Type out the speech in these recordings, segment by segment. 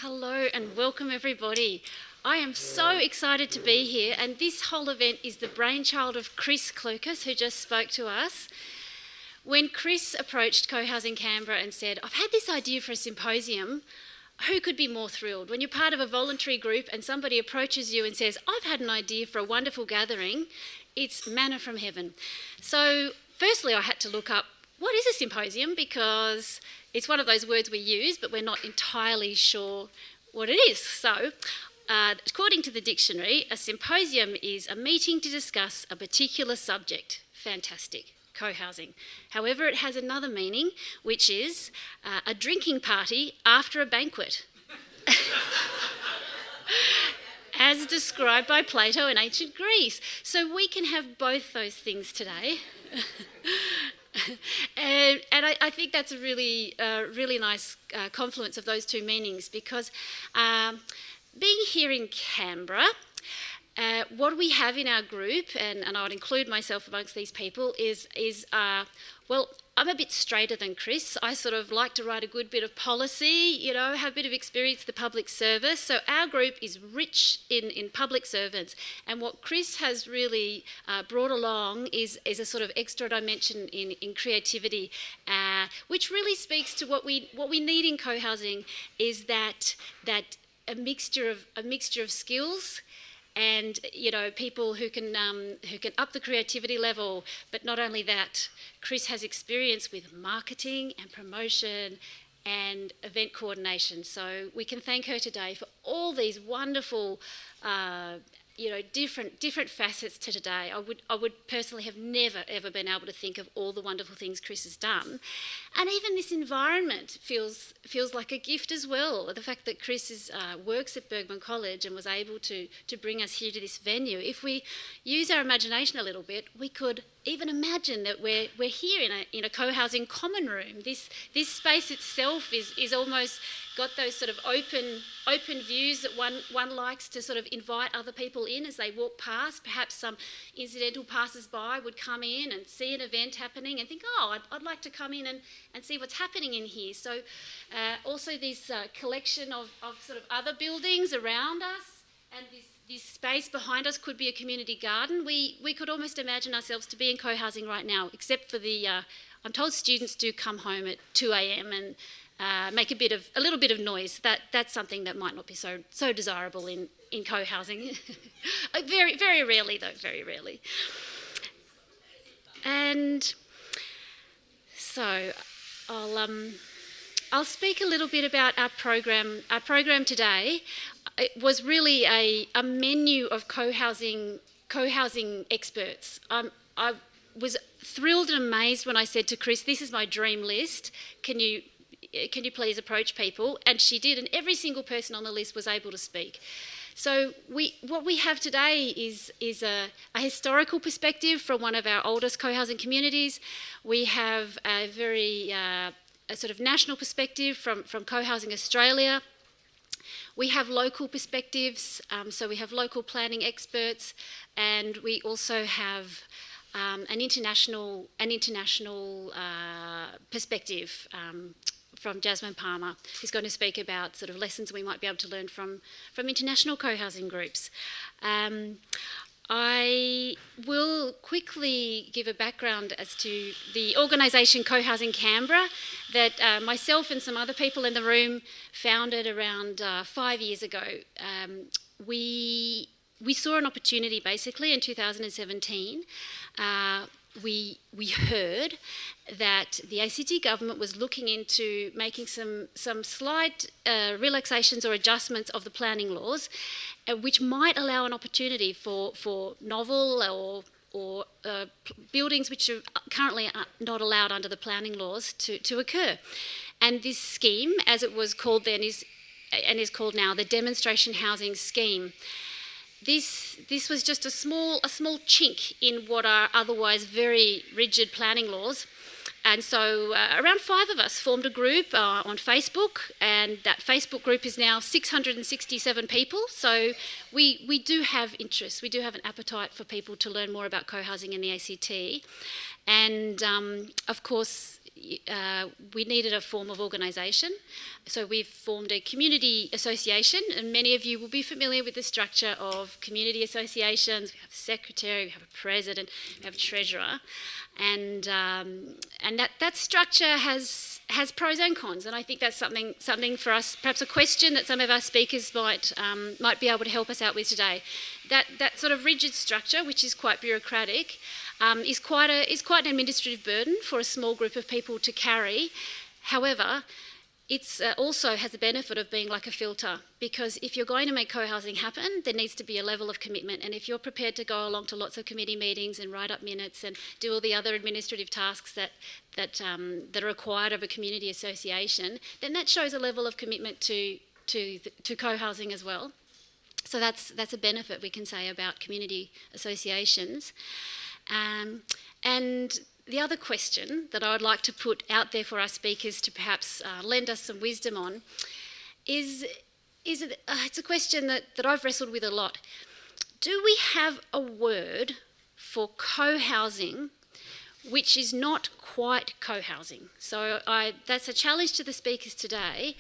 Hello and welcome everybody. I am so excited to be here, and this whole event is the brainchild of Cris Clucas, who just spoke to us. When Cris approached Cohousing Canberra and said, "I've had this idea for a symposium," who could be more thrilled? When you're part of a voluntary group and somebody approaches you and says, "I've had an idea for a wonderful gathering," it's manna from heaven. So firstly, I had to look up what is a symposium, because it's one of those words we use, but we're not entirely sure what it is. So, according to the dictionary, a symposium is a meeting to discuss a particular subject. Fantastic. Co-housing. However, it has another meaning, which is a drinking party after a banquet. As described by Plato in ancient Greece. So we can have both those things today. And I think that's a really nice confluence of those two meanings, because being here in Canberra, what we have in our group, and I would include myself amongst these people, is well, I'm a bit straighter than Cris. I sort of like to write a good bit of policy, have a bit of experience in the public service. So our group is rich in public servants. And what Cris has really brought along is a sort of extra dimension in creativity, which really speaks to what we need in co-housing, is that a mixture of skills. And people who can up the creativity level. But not only that, Cris has experience with marketing and promotion and event coordination. So we can thank her today for all these wonderful, different facets to today. I would personally have never ever been able to think of all the wonderful things Cris has done, and even this environment feels like a gift as well. The fact that Cris works at Burgmann College and was able to bring us here to this venue. If we use our imagination a little bit, we could even imagine that we're here in a co-housing common room. This space itself is almost got those sort of open views that one likes to sort of invite other people in as they walk past. Perhaps some incidental passers-by would come in and see an event happening and think, "Oh, I'd like to come in and see what's happening in here." So also this collection of sort of other buildings around us, and this space behind us could be a community garden. We could almost imagine ourselves to be in co-housing right now, except for the I'm told students do come home at 2 a.m. and make a little bit of noise. That's something that might not be so desirable in co-housing. Very, very rarely though, very rarely. And so I'll speak a little bit about our program. Our program today, it was really a menu of co-housing experts. I was thrilled and amazed when I said to Cris, "This is my dream list. Can you please approach people?" And she did, and every single person on the list was able to speak. So what we have today is a historical perspective from one of our oldest co-housing communities. We have a very a sort of national perspective from Cohousing Australia. We have local perspectives, so we have local planning experts, and we also have an international perspective from Jasmine Palmer, who's going to speak about sort of lessons we might be able to learn from international co-housing groups. I will quickly give a background as to the organisation Cohousing Canberra that myself and some other people in the room founded around 5 years ago. We saw an opportunity basically in 2017. We heard that the ACT government was looking into making some slight relaxations or adjustments of the planning laws, which might allow an opportunity for novel or buildings which are currently not allowed under the planning laws to occur. And this scheme, as it was called then, is called now the Demonstration Housing Scheme. This was just a small chink in what are otherwise very rigid planning laws. And so around 5 of us formed a group on Facebook, and that Facebook group is now 667 people. So we do have interest, we do have an appetite for people to learn more about co-housing in the ACT. And of course, we needed a form of organisation. So we've formed a community association, and many of you will be familiar with the structure of community associations. We have a secretary, we have a president, we have a treasurer, and that structure has pros and cons. And I think that's something for us, perhaps a question that some of our speakers might be able to help us out with today. That sort of rigid structure, which is quite bureaucratic, is quite an administrative burden for a small group of people to carry. However, it's also has the benefit of being like a filter, because if you're going to make co-housing happen, there needs to be a level of commitment. And if you're prepared to go along to lots of committee meetings and write up minutes and do all the other administrative tasks that are required of a community association, then that shows a level of commitment to co-housing as well. So that's a benefit we can say about community associations. And the other question that I would like to put out there for our speakers to perhaps lend us some wisdom on is it's a question that I've wrestled with a lot. Do we have a word for co-housing which is not quite co-housing? So that's a challenge to the speakers today.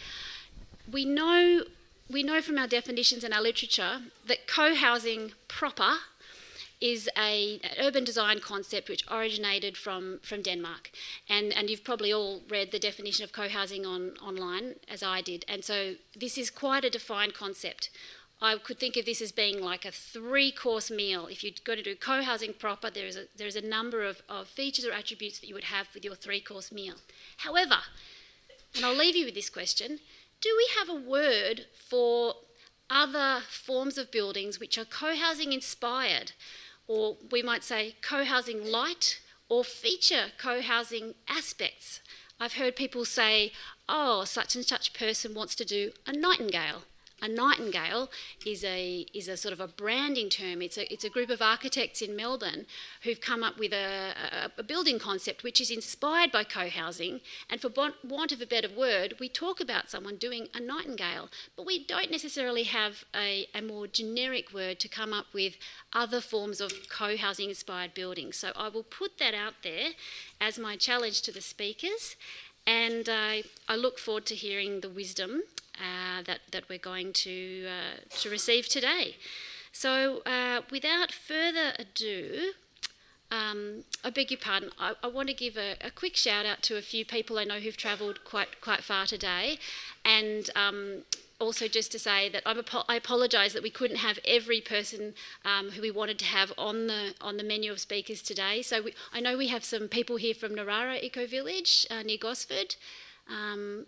We know from our definitions and our literature that co-housing proper is an urban design concept which originated from Denmark. And you've probably all read the definition of co-housing online, as I did. And so this is quite a defined concept. I could think of this as being like a 3-course meal. If you're going to do co-housing proper, there's a number of features or attributes that you would have with your 3-course meal. However, and I'll leave you with this question, do we have a word for other forms of buildings which are co-housing inspired, or we might say co-housing light, or feature co-housing aspects? I've heard people say, oh, such and such person wants to do a nightingale. A nightingale is a sort of a branding term. It's a group of architects in Melbourne who've come up with a building concept which is inspired by co-housing, and for want of a better word, we talk about someone doing a nightingale, but we don't necessarily have a more generic word to come up with other forms of co-housing inspired buildings. So I will put that out there as my challenge to the speakers, and I look forward to hearing the wisdom that we're going to receive today. So without further ado, I beg your pardon, I want to give a quick shout out to a few people I know who've travelled quite far today, and also just to say that I apologise that we couldn't have every person who we wanted to have on the menu of speakers today. So I know we have some people here from Narara Eco Village near Gosford,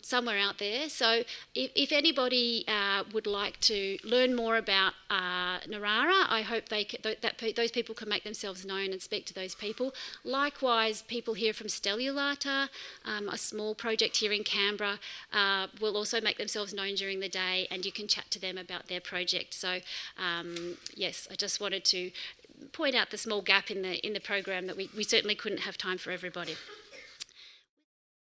somewhere out there. So if anybody would like to learn more about Narara, I hope those people can make themselves known and speak to those people. Likewise, people here from Stellulata, a small project here in Canberra, will also make themselves known during the day, and you can chat to them about their project. So yes, I just wanted to point out the small gap in the program that we certainly couldn't have time for everybody.